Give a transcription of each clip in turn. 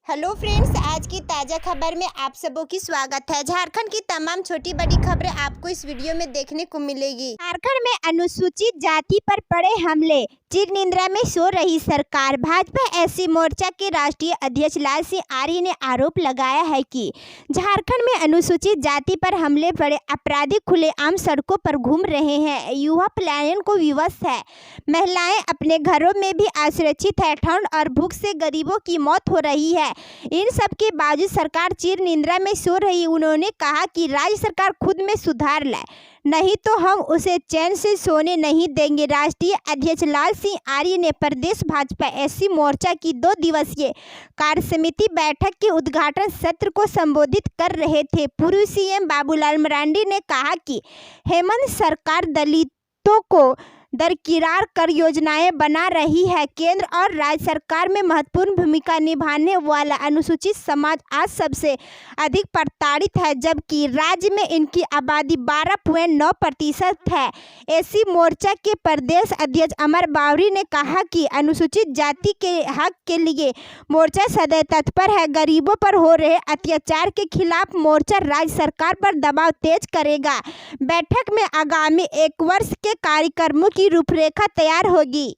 Hello friends, आज की ताज़ा खबर में आप सबों की स्वागत है। झारखंड की तमाम छोटी बड़ी खबरें आपको इस वीडियो में देखने को मिलेगी। झारखंड में अनुसूचित जाति पर पड़े हमले, चिर निंद्रा में सो रही सरकार। भाजपा एससी मोर्चा के राष्ट्रीय अध्यक्ष लाल सिंह आर्य ने आरोप लगाया है कि झारखंड में अनुसूचित जाति पर हमले पड़े अपराधी खुलेआम सड़कों पर घूम रहे हैं। युवा पलायन को विवश है, महिलाएं अपने घरों में भी असुरक्षित है, ठंड और भूख से गरीबों की मौत हो रही है। इन सब के बावजूद सरकार चिर निंद्रा में सो रही। उन्होंने कहा कि राज्य सरकार खुद में सुधार लाए, नहीं तो हम उसे चैन से सोने नहीं देंगे। राष्ट्रीय अध्यक्ष लाल सिंह आर्य ने प्रदेश भाजपा एससी मोर्चा की 2 दिवसीय कार्य समिति बैठक के उद्घाटन सत्र को संबोधित कर रहे थे। पूर्व सीएम बाबूलाल मरांडी ने कहा कि हेमंत सरकार दलितों को दरकिनार कर योजनाएं बना रही है। केंद्र और राज्य सरकार में महत्वपूर्ण भूमिका निभाने वाला अनुसूचित समाज आज सबसे अधिक प्रताड़ित है, जबकि राज्य में इनकी आबादी 12.9% है। एससी मोर्चा के प्रदेश अध्यक्ष अमर बावरी ने कहा कि अनुसूचित जाति के हक के लिए मोर्चा सदैव तत्पर है। गरीबों पर हो रहे अत्याचार के खिलाफ मोर्चा राज्य सरकार पर दबाव तेज करेगा। बैठक में आगामी 1 वर्ष के कार्यक्रमों की रूपरेखा तैयार होगी।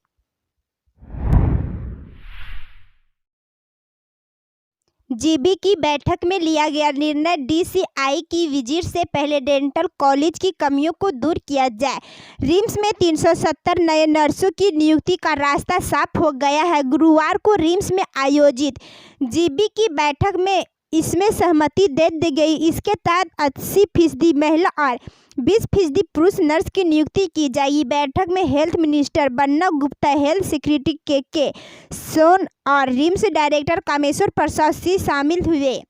जीबी की बैठक में लिया गया निर्णय, डीसीआई की विजिट से पहले डेंटल कॉलेज की कमियों को दूर किया जाए। रिम्स में 370 नए नर्सों की नियुक्ति का रास्ता साफ हो गया है। गुरुवार को रिम्स में आयोजित जीबी की बैठक में इसमें सहमति दे दी गई। इसके तहत 80% महिला और 20% पुरुष नर्स की नियुक्ति की जाएगी। बैठक में health minister Banna Gupta, health secretary के सोन और रिम्स डायरेक्टर कामेश्वर प्रसाद सिंह शामिल हुए।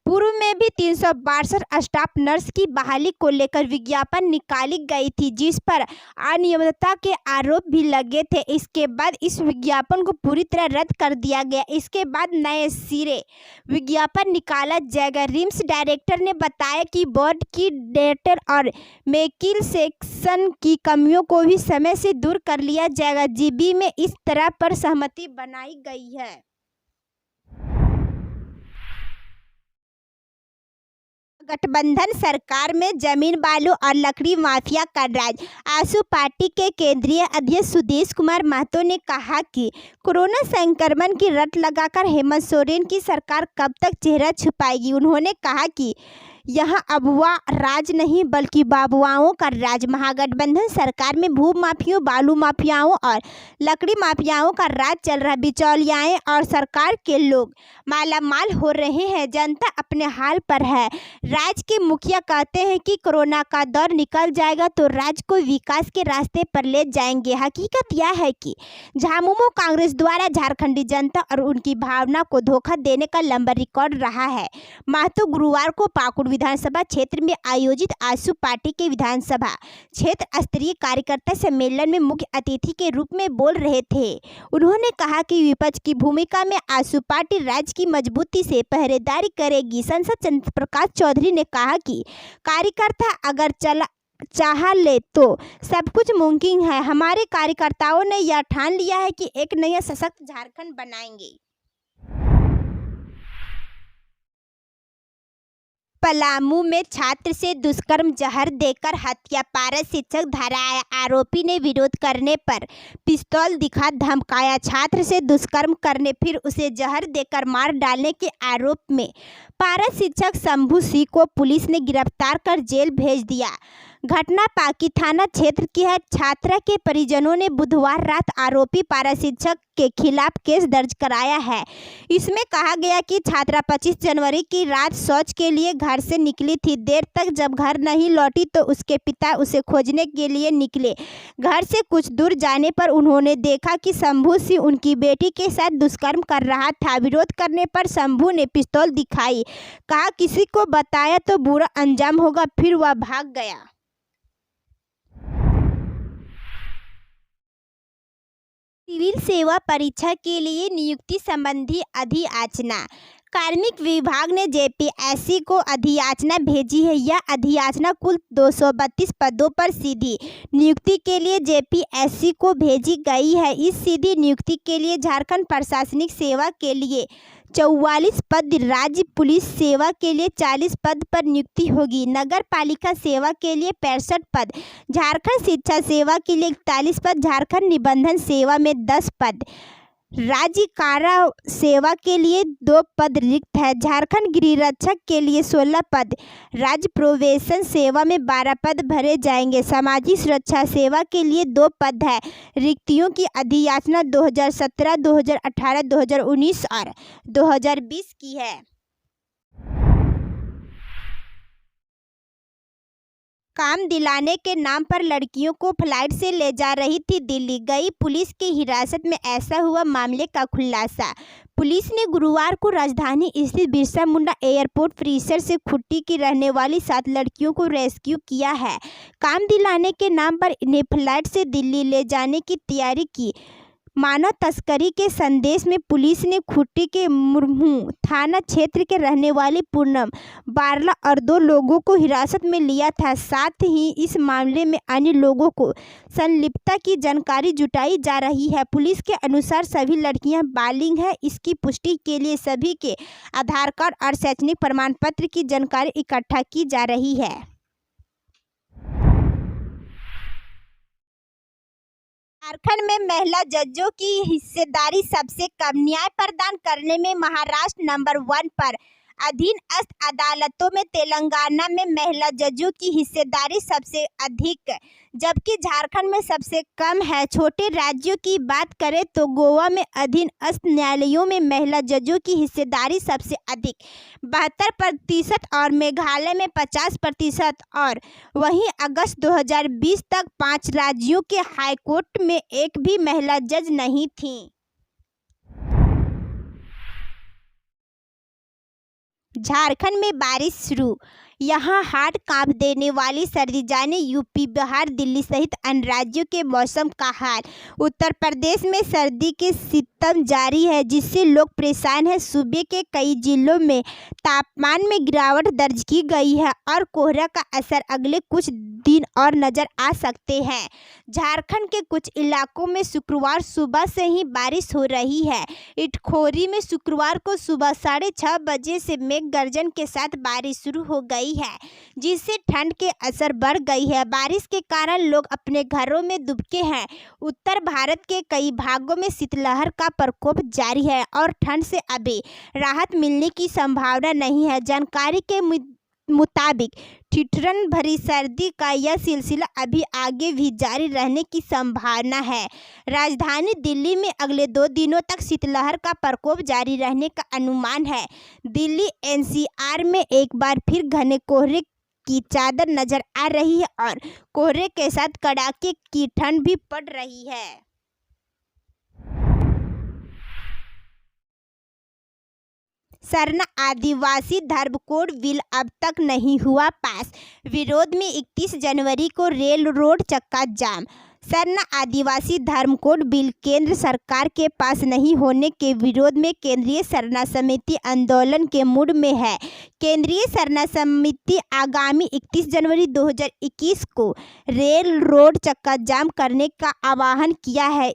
पूर्व में भी 362 स्टाफ नर्स की बहाली को लेकर विज्ञापन निकाली गई थी, जिस पर अनियमितता के आरोप भी लगे थे। इसके बाद इस विज्ञापन को पूरी तरह रद्द कर दिया गया। इसके बाद नए सिरे विज्ञापन निकाला जाएगा। रिम्स डायरेक्टर ने बताया कि बोर्ड की डेंटल और मेडिकल सेक्शन की कमियों को भी समय से दूर कर लिया जाएगा। जीबी में इस तरह पर सहमति बनाई गई है। गठबंधन सरकार में जमीन बालू और लकड़ी माफिया का राज। आजसू पार्टी के केंद्रीय अध्यक्ष सुदेश कुमार महतो ने कहा कि कोरोना संक्रमण की रट लगाकर हेमंत सोरेन की सरकार कब तक चेहरा छुपाएगी। उन्होंने कहा कि यहाँ अबुआ राज नहीं बल्कि बाबुआओं का राज। महागठबंधन सरकार में भू माफियाओं, बालू माफियाओं और लकड़ी माफियाओं का राज चल रहा है। बिचौलियाएं और सरकार के लोग मालामाल हो रहे हैं, जनता अपने हाल पर है। राज्य के मुखिया कहते हैं कि कोरोना का दौर निकल जाएगा तो राज्य को विकास के रास्ते पर ले जाएंगे। हकीकत यह है कि झामुमो कांग्रेस द्वारा झारखंडी जनता और उनकी भावना को धोखा देने का लंबा रिकॉर्ड रहा है। महतो गुरुवार को पाकुड़ विधानसभा क्षेत्र में आयोजित आजसू पार्टी के विधानसभा क्षेत्र स्तरीय कार्यकर्ता सम्मेलन में मुख्य अतिथि के रूप में बोल रहे थे। उन्होंने कहा कि विपक्ष की भूमिका में आजसू पार्टी राज्य की मजबूती से पहरेदारी करेगी। सांसद चंद्र प्रकाश चौधरी ने कहा कि कार्यकर्ता अगर चाह ले तो सब कुछ मुमकिन है। हमारे कार्यकर्ताओं ने यह ठान लिया है कि एक नया सशक्त झारखंड बनाएंगे। पलामू में छात्र से दुष्कर्म, जहर देकर हत्या, पारा शिक्षक धराया। आरोपी ने विरोध करने पर पिस्तौल दिखा धमकाया। छात्र से दुष्कर्म करने फिर उसे जहर देकर मार डालने के आरोप में पारा शिक्षक शंभू सिंह को पुलिस ने गिरफ्तार कर जेल भेज दिया। घटना पाकी थाना क्षेत्र की है। छात्रा के परिजनों ने बुधवार रात आरोपी पारा शिक्षक के खिलाफ केस दर्ज कराया है। इसमें कहा गया कि छात्रा 25 जनवरी की रात शौच के लिए घर से निकली थी। देर तक जब घर नहीं लौटी तो उसके पिता उसे खोजने के लिए निकले। घर से कुछ दूर जाने पर उन्होंने देखा कि शंभू सिंह उनकी बेटी के साथ दुष्कर्म कर रहा था। विरोध करने पर शंभू ने पिस्तौल दिखाई, कहा किसी को बताया तो बुरा अंजाम होगा, फिर वह भाग गया। सिविल सेवा परीक्षा के लिए नियुक्ति संबंधी अधियाचना। कार्मिक विभाग ने जेपीएससी को अधियाचना भेजी है। यह अधियाचना कुल 232 पदों पर सीधी नियुक्ति के लिए जेपीएससी को भेजी गई है। इस सीधी नियुक्ति के लिए झारखंड प्रशासनिक सेवा के लिए 44 पद, राज्य पुलिस सेवा के लिए 40 पद पर नियुक्ति होगी। नगर पालिका सेवा के लिए 65 पद, झारखंड शिक्षा सेवा के लिए 41 पद, झारखंड निबंधन सेवा में 10 पद, राज्य कारा सेवा के लिए 2 पद रिक्त है। झारखंड गृह रक्षक के लिए 16 पद, राज्य प्रोबेशन सेवा में 12 पद भरे जाएंगे। सामाजिक सुरक्षा सेवा के लिए 2 पद है। रिक्तियों की अधियाचना 2017, 2018, 2019 और 2020 की है। काम दिलाने के नाम पर लड़कियों को फ्लाइट से ले जा रही थी दिल्ली, गई पुलिस की हिरासत में, ऐसा हुआ मामले का खुलासा। पुलिस ने गुरुवार को राजधानी स्थित बिरसा मुंडा एयरपोर्ट परिसर से खुट्टी की रहने वाली 7 लड़कियों को रेस्क्यू किया है। काम दिलाने के नाम पर इन्हें फ्लाइट से दिल्ली ले जाने की तैयारी की। मानव तस्करी के संदेश में पुलिस ने खुट्टी के मुरमू थाना क्षेत्र के रहने वाली पूनम बारला और 2 लोगों को हिरासत में लिया था। साथ ही इस मामले में अन्य लोगों को संलिप्तता की जानकारी जुटाई जा रही है। पुलिस के अनुसार सभी लड़कियां बालिग हैं। इसकी पुष्टि के लिए सभी के आधार कार्ड और शैक्षणिक प्रमाण पत्र की जानकारी इकट्ठा की जा रही है। झारखंड में महिला जजों की हिस्सेदारी सबसे कम, न्याय प्रदान करने में महाराष्ट्र नंबर 1 पर। अधीनस्थ अदालतों में तेलंगाना में महिला जजों की हिस्सेदारी सबसे अधिक, जबकि झारखंड में सबसे कम है। छोटे राज्यों की बात करें तो गोवा में अधीनस्थ न्यायालयों में महिला जजों की हिस्सेदारी सबसे अधिक 72% और मेघालय में 50%, और वहीं अगस्त 2020 तक 5 राज्यों के हाईकोर्ट में एक भी महिला जज नहीं थी। झारखंड में बारिश शुरू, यहाँ हाड़ कांप देने वाली सर्दी, जाने यूपी, बिहार, दिल्ली सहित अन्य राज्यों के मौसम का हाल। उत्तर प्रदेश में सर्दी के सितम जारी है, जिससे लोग परेशान हैं। सूबे के कई जिलों में तापमान में गिरावट दर्ज की गई है और कोहरा का असर अगले कुछ दिन और नजर आ सकते हैं। झारखंड के कुछ इलाकों में शुक्रवार सुबह से ही बारिश हो रही है। इटखोरी में शुक्रवार को सुबह 6:30 बजे से मेघ गर्जन के साथ बारिश शुरू हो गई है, जिससे ठंड के असर बढ़ गई है। बारिश के कारण लोग अपने घरों में दुबके हैं। उत्तर भारत के कई भागों में शीतलहर का प्रकोप जारी है और ठंड से अभी राहत मिलने की संभावना नहीं है। जानकारी के मुताबिक ठिठुरन भरी सर्दी का यह सिलसिला अभी आगे भी जारी रहने की संभावना है। राजधानी दिल्ली में अगले 2 दिनों तक शीतलहर का प्रकोप जारी रहने का अनुमान है। दिल्ली एनसीआर में एक बार फिर घने कोहरे की चादर नजर आ रही है और कोहरे के साथ कड़ाके की ठंड भी पड़ रही है। सरना आदिवासी धर्म कोड बिल अब तक नहीं हुआ पास, विरोध में 31 जनवरी को रेल रोड चक्का जाम। सरना आदिवासी धर्म कोड बिल केंद्र सरकार के पास नहीं होने के विरोध में केंद्रीय सरना समिति आंदोलन के मूड में है। केंद्रीय सरना समिति आगामी 31 जनवरी 2021 को रेल रोड चक्का जाम करने का आह्वान किया है।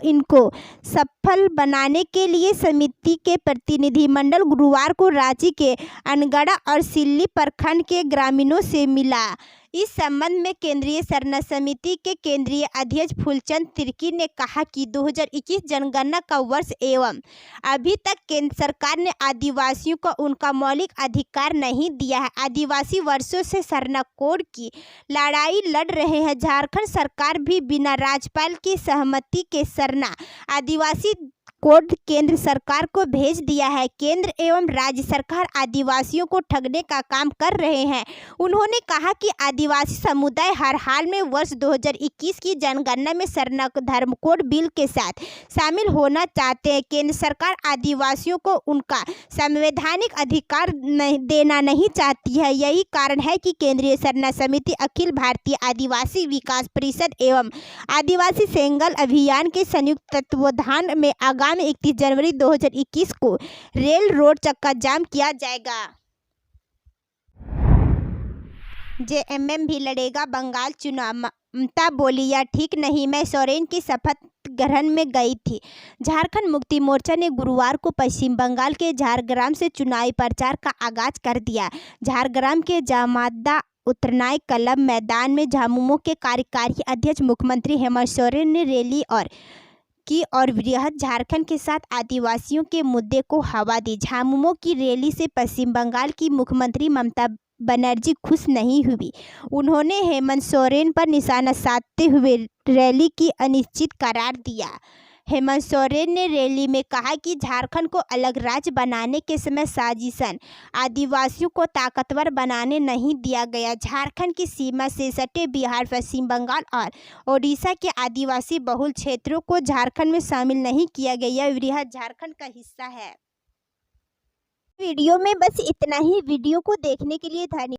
इनको सफल बनाने के लिए समिति के प्रतिनिधिमंडल गुरुवार को रांची के अनगढ़ा और सिल्ली प्रखंड के ग्रामीणों से मिला। इस संबंध में केंद्रीय सरना समिति के केंद्रीय अध्यक्ष फूलचंद तिर्की ने कहा कि 2021 जनगणना का वर्ष एवं अभी तक केंद्र सरकार ने आदिवासियों को उनका मौलिक अधिकार नहीं दिया है। आदिवासी वर्षों से सरना कोड की लड़ाई लड़ रहे हैं। झारखंड सरकार भी बिना राज्यपाल की सहमति के सरना आदिवासी कोड केंद्र सरकार को भेज दिया है। केंद्र एवं राज्य सरकार आदिवासियों को ठगने का काम कर रहे हैं। उन्होंने कहा कि आदिवासी समुदाय हर हाल में वर्ष 2021 की जनगणना में सरना धर्म कोड बिल के साथ शामिल होना चाहते हैं। केंद्र सरकार आदिवासियों को उनका संवैधानिक अधिकार देना नहीं चाहती है। यही कारण है कि केंद्रीय सरना समिति अखिल भारतीय आदिवासी विकास परिषद एवं आदिवासी सेंगल अभियान के संयुक्त तत्वावधान में आगामी 31 जनवरी 2021 को रेल रोड चक्का जाम किया जाएगा। जेएमएम भी लड़ेगा बंगाल चुनाव, ममता बोली यह ठीक नहीं, मैं सोरेन की शपथ ग्रहण में गई थी। झारखंड मुक्ति मोर्चा ने गुरुवार को पश्चिम बंगाल के झारग्राम से चुनावी प्रचार का आगाज कर दिया। झारग्राम के जामदा उतरनाय क्लब मैदान में झामुमो के कार्यकारी अध्यक्ष मुख्यमंत्री हेमंत सोरेन ने रैली और बृहद झारखंड के साथ आदिवासियों के मुद्दे को हवा दी। झामुमो की रैली से पश्चिम बंगाल की मुख्यमंत्री ममता बनर्जी खुश नहीं हुई। उन्होंने हेमंत सोरेन पर निशाना साधते हुए रैली की अनिश्चित करार दिया। हेमंत सोरेन ने रैली में कहा कि झारखंड को अलग राज्य बनाने के समय साजिशन आदिवासियों को ताकतवर बनाने नहीं दिया गया। झारखंड की सीमा से सटे बिहार, पश्चिम बंगाल और ओडिशा के आदिवासी बहुल क्षेत्रों को झारखंड में शामिल नहीं किया गया। यह बृहद झारखंड का हिस्सा है। वीडियो में बस इतना ही। वीडियो को देखने के लिए धन्यवाद।